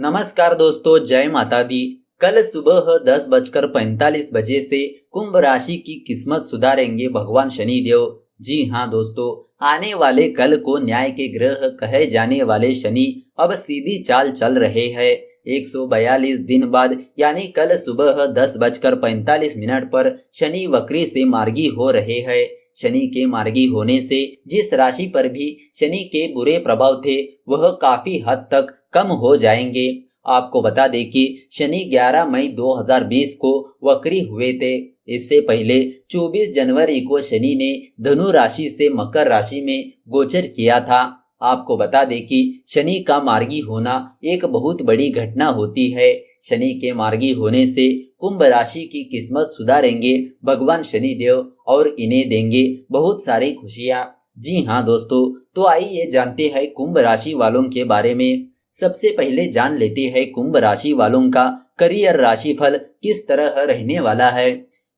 नमस्कार दोस्तों, जय माता दी। कल सुबह 10:45 से कुंभ राशि की किस्मत सुधारेंगे भगवान शनिदेव। जी हाँ दोस्तों, आने वाले कल को न्याय के ग्रह कहे जाने वाले शनि अब सीधी चाल चल रहे हैं। 142 दिन बाद यानी कल सुबह 10:45 पर शनि वक्री से मार्गी हो रहे हैं। शनि के मार्गी होने से जिस राशि पर भी शनि के बुरे प्रभाव थे वह काफी हद तक कम हो जाएंगे। आपको बता दें कि शनि 11 मई 2020 को वक्री हुए थे। इससे पहले 24 जनवरी को शनि ने धनु राशि से मकर राशि में गोचर किया था। आपको बता दें कि शनि का मार्गी होना एक बहुत बड़ी घटना होती है। शनि के मार्गी होने से कुंभ राशि की किस्मत सुधारेंगे भगवान शनिदेव और इन्हें देंगे बहुत सारी खुशियां। जी हाँ दोस्तों, तो आइए जानते हैं कुंभ राशि वालों के बारे में। सबसे पहले जान लेते हैं कुंभ राशि वालों का करियर राशिफल किस तरह रहने वाला है।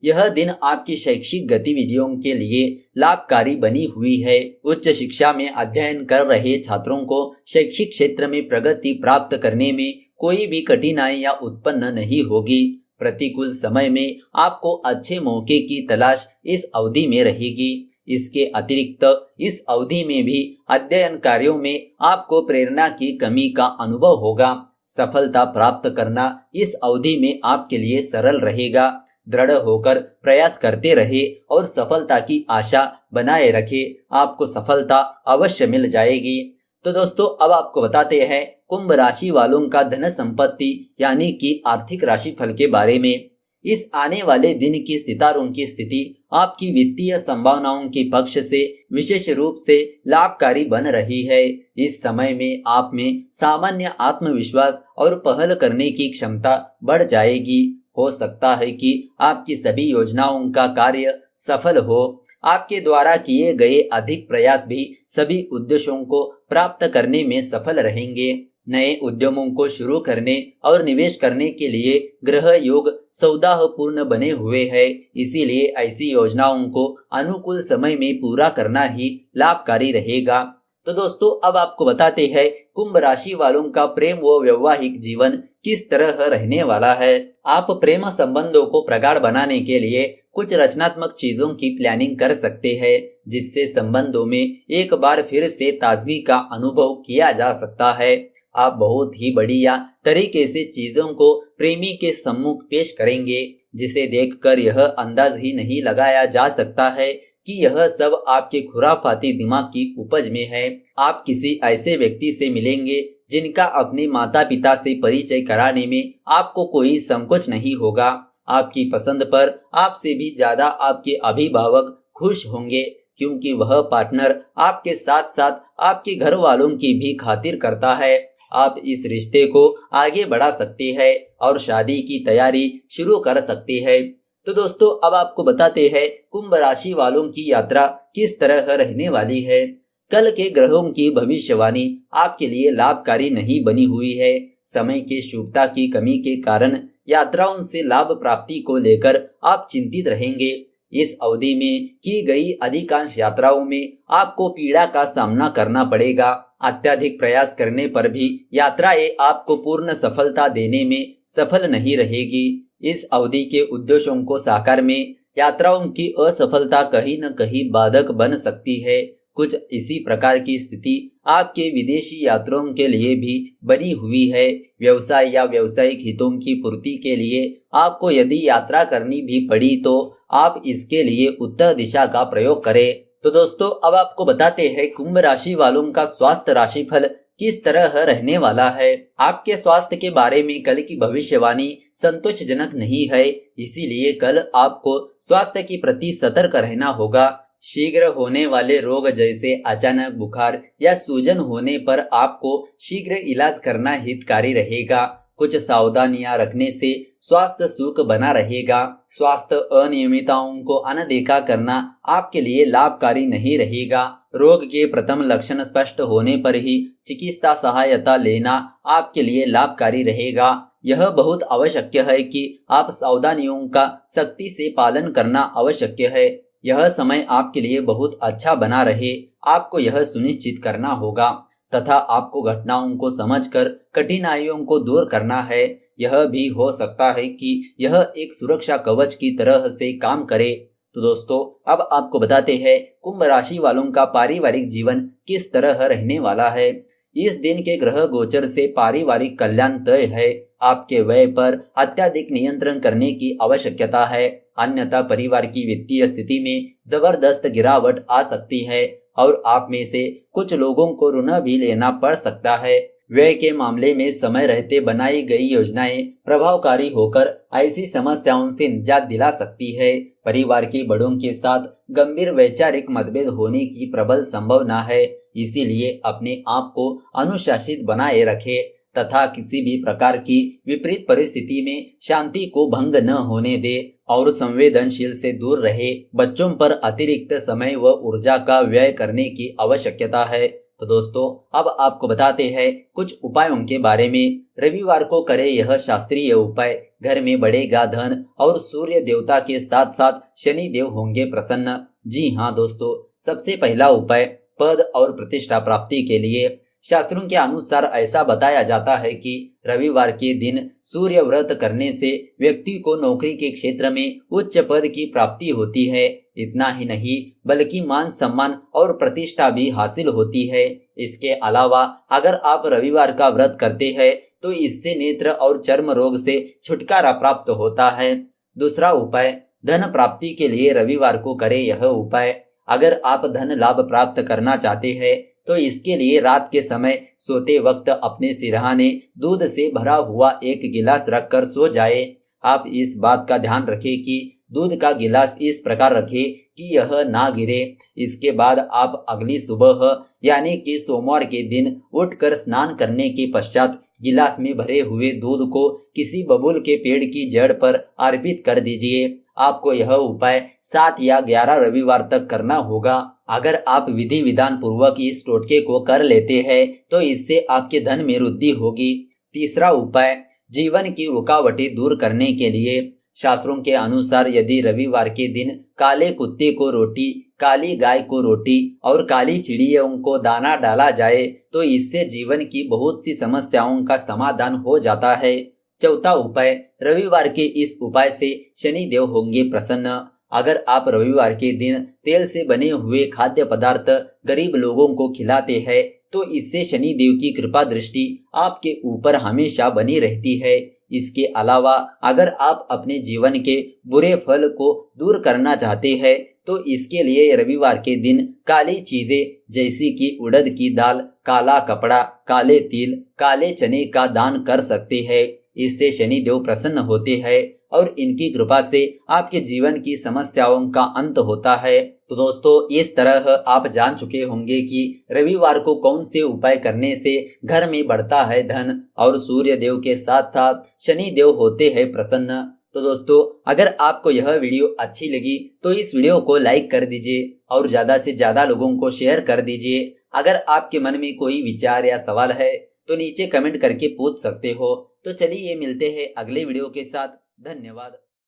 यह दिन आपकी शैक्षिक गतिविधियों के लिए लाभकारी बनी हुई है। उच्च शिक्षा में अध्ययन कर रहे छात्रों को शैक्षिक क्षेत्र में प्रगति प्राप्त करने में कोई भी कठिनाइयां उत्पन्न नहीं होगी। प्रतिकूल समय में आपको अच्छे मौके की तलाश इस अवधि में रहेगी। इसके अतिरिक्त इस अवधि में भी अध्ययन कार्यों में आपको प्रेरणा की कमी का अनुभव होगा। सफलता प्राप्त करना इस अवधि में आपके लिए सरल रहेगा। दृढ़ होकर प्रयास करते रहे और सफलता की आशा बनाए रखे, आपको सफलता अवश्य मिल जाएगी। तो दोस्तों, अब आपको बताते हैं कुंभ राशि वालों का धन संपत्ति यानी कि आर्थिक राशिफल के बारे में। इस आने वाले दिन की सितारों की स्थिति आपकी वित्तीय संभावनाओं के पक्ष से विशेष रूप से लाभकारी बन रही है। इस समय में आप में सामान्य आत्मविश्वास और पहल करने की क्षमता बढ़ जाएगी। हो सकता है कि आपकी सभी योजनाओं का कार्य सफल हो। आपके द्वारा किए गए अधिक प्रयास भी सभी उद्देश्यों को प्राप्त करने में सफल रहेंगे। नए उद्यमों को शुरू करने और निवेश करने के लिए ग्रह योग सौदापूर्ण बने हुए हैं। इसीलिए ऐसी योजनाओं को अनुकूल समय में पूरा करना ही लाभकारी रहेगा। तो दोस्तों, अब आपको बताते हैं कुंभ राशि वालों का प्रेम व वैवाहिक जीवन किस तरह रहने वाला है। आप प्रेम संबंधों को प्रगाढ़ बनाने के लिए कुछ रचनात्मक चीजों की प्लानिंग कर सकते हैं, जिससे संबंधों में एक बार फिर से ताजगी का अनुभव किया जा सकता है। आप बहुत ही बढ़िया तरीके से चीजों को प्रेमी के सम्मुख पेश करेंगे, जिसे देखकर यह अंदाज ही नहीं लगाया जा सकता है कि यह सब आपके खुराफाती दिमाग की उपज में है। आप किसी ऐसे व्यक्ति से मिलेंगे जिनका अपने माता पिता से परिचय कराने में आपको कोई संकोच नहीं होगा। आपकी पसंद पर आपसे भी ज्यादा आपके अभिभावक खुश होंगे, क्योंकि वह पार्टनर आपके साथ साथ आपके घर वालों की भी खातिर करता है। आप इस रिश्ते को आगे बढ़ा सकते हैं और शादी की तैयारी शुरू कर सकते हैं। तो दोस्तों, अब आपको बताते हैं कुंभ राशि वालों की यात्रा किस तरह रहने वाली है। कल के ग्रहों की भविष्यवाणी आपके लिए लाभकारी नहीं बनी हुई है। समय की शुभता की कमी के कारण यात्राओं से लाभ प्राप्ति को लेकर आप चिंतित रहेंगे। इस अवधि में की गई अधिकांश यात्राओं में आपको पीड़ा का सामना करना पड़ेगा। अत्यधिक प्रयास करने पर भी यात्राएं आपको पूर्ण सफलता देने में सफल नहीं रहेगी। इस अवधि के उद्देश्यों को साकार में यात्राओं की असफलता कहीं न कहीं बाधक बन सकती है। कुछ इसी प्रकार की स्थिति आपके विदेशी यात्राओं के लिए भी बनी हुई है। व्यवसाय या व्यावसायिक हितों की पूर्ति के लिए आपको यदि यात्रा करनी भी पड़ी तो आप इसके लिए उत्तर दिशा का प्रयोग करें। तो दोस्तों, अब आपको बताते हैं कुंभ राशि वालों का स्वास्थ्य राशिफल किस तरह रहने वाला है। आपके स्वास्थ्य के बारे में कल की भविष्यवाणी संतोषजनक नहीं है, इसीलिए कल आपको स्वास्थ्य के प्रति सतर्क रहना होगा। शीघ्र होने वाले रोग जैसे अचानक बुखार या सूजन होने पर आपको शीघ्र इलाज करना हितकारी रहेगा। कुछ सावधानियां रखने से स्वास्थ्य सुख बना रहेगा। स्वास्थ्य अनियमितताओं को अनदेखा करना आपके लिए लाभकारी नहीं रहेगा। रोग के प्रथम लक्षण स्पष्ट होने पर ही चिकित्सा सहायता लेना आपके लिए लाभकारी रहेगा। यह बहुत आवश्यक है कि आप सावधानियों का सख्ती से पालन करना आवश्यक है। यह समय आपके लिए बहुत अच्छा बना रहे, आपको यह सुनिश्चित करना होगा। तथा आपको घटनाओं को समझकर कठिनाइयों को दूर करना है। यह भी हो सकता है कि यह एक सुरक्षा कवच की तरह से काम करे। तो दोस्तों, अब आपको बताते हैं कुंभ राशि वालों का पारिवारिक जीवन किस तरह रहने वाला है। इस दिन के ग्रह गोचर से पारिवारिक कल्याण तय है। आपके व्यय पर अत्यधिक नियंत्रण करने की आवश्यकता है, अन्यथा परिवार की वित्तीय स्थिति में जबरदस्त गिरावट आ सकती है और आप में से कुछ लोगों को ऋण भी लेना पड़ सकता है। व्यय के मामले में समय रहते बनाई गई योजनाएं प्रभावकारी होकर ऐसी समस्याओं से निजात दिला सकती है। परिवार के बड़ों के साथ गंभीर वैचारिक मतभेद होने की प्रबल संभावना है, इसीलिए अपने आप को अनुशासित बनाए रखें तथा किसी भी प्रकार की विपरीत परिस्थिति में शांति को भंग न होने दे और संवेदनशील से दूर रहे। बच्चों पर अतिरिक्त समय व ऊर्जा का व्यय करने की आवश्यकता है। तो दोस्तों, अब आपको बताते हैं कुछ उपायों के बारे में। रविवार को करें यह शास्त्रीय उपाय, घर में बढ़ेगा धन और सूर्य देवता के साथ साथ शनि देव होंगे प्रसन्न। जी हाँ दोस्तों, सबसे पहला उपाय पद और प्रतिष्ठा प्राप्ति के लिए। शास्त्रों के अनुसार ऐसा बताया जाता है कि रविवार के दिन सूर्य व्रत करने से व्यक्ति को नौकरी के क्षेत्र में उच्च पद की प्राप्ति होती है। इतना ही नहीं बल्कि मान सम्मान और प्रतिष्ठा भी हासिल होती है। इसके अलावा अगर आप रविवार का व्रत करते हैं तो इससे नेत्र और चर्म रोग से छुटकारा प्राप्त होता है। दूसरा उपाय धन प्राप्ति के लिए रविवार को करें यह उपाय। अगर आप धन लाभ प्राप्त करना चाहते हैं तो इसके लिए रात के समय सोते वक्त अपने सिरहाने दूध से भरा हुआ एक गिलास रखकर सो जाए। आप इस बात का ध्यान रखें कि दूध का गिलास इस प्रकार रखें कि यह ना गिरे। इसके बाद आप अगली सुबह यानी कि सोमवार के दिन उठकर स्नान करने के पश्चात गिलास में भरे हुए दूध को किसी बबूल के पेड़ की जड़ पर अर्पित कर दीजिए। आपको यह उपाय 7 या 11 रविवार तक करना होगा। अगर आप विधि विधान पूर्वक इस टोटके को कर लेते हैं तो इससे आपके धन में वृद्धि होगी। तीसरा उपाय जीवन की रुकावटें दूर करने के लिए। शास्त्रों के अनुसार यदि रविवार के दिन काले कुत्ते को रोटी, काली गाय को रोटी और काली चिड़ियों को दाना डाला जाए तो इससे जीवन की बहुत सी समस्याओं का समाधान हो जाता है। चौथा उपाय रविवार के इस उपाय से शनि देव होंगे प्रसन्न। अगर आप रविवार के दिन तेल से बने हुए खाद्य पदार्थ गरीब लोगों को खिलाते हैं तो इससे शनि देव की कृपा दृष्टि आपके ऊपर हमेशा बनी रहती है। इसके अलावा अगर आप अपने जीवन के बुरे फल को दूर करना चाहते हैं तो इसके लिए रविवार के दिन काली चीजें जैसी कि उड़द की दाल, काला कपड़ा, काले तिल, काले चने का दान कर सकते हैं। इससे शनि देव प्रसन्न होते हैं और इनकी कृपा से आपके जीवन की समस्याओं का अंत होता है। तो दोस्तों, इस तरह आप जान चुके होंगे कि रविवार को कौन से उपाय करने से घर में बढ़ता है धन और सूर्य देव के साथ साथ शनि देव होते हैं प्रसन्न। तो दोस्तों, अगर आपको यह वीडियो अच्छी लगी तो इस वीडियो को लाइक कर दीजिए और ज्यादा से ज्यादा लोगों को शेयर कर दीजिए। अगर आपके मन में कोई विचार या सवाल है तो नीचे कमेंट करके पूछ सकते हो। तो चलिए मिलते हैं अगले वीडियो के साथ। धन्यवाद।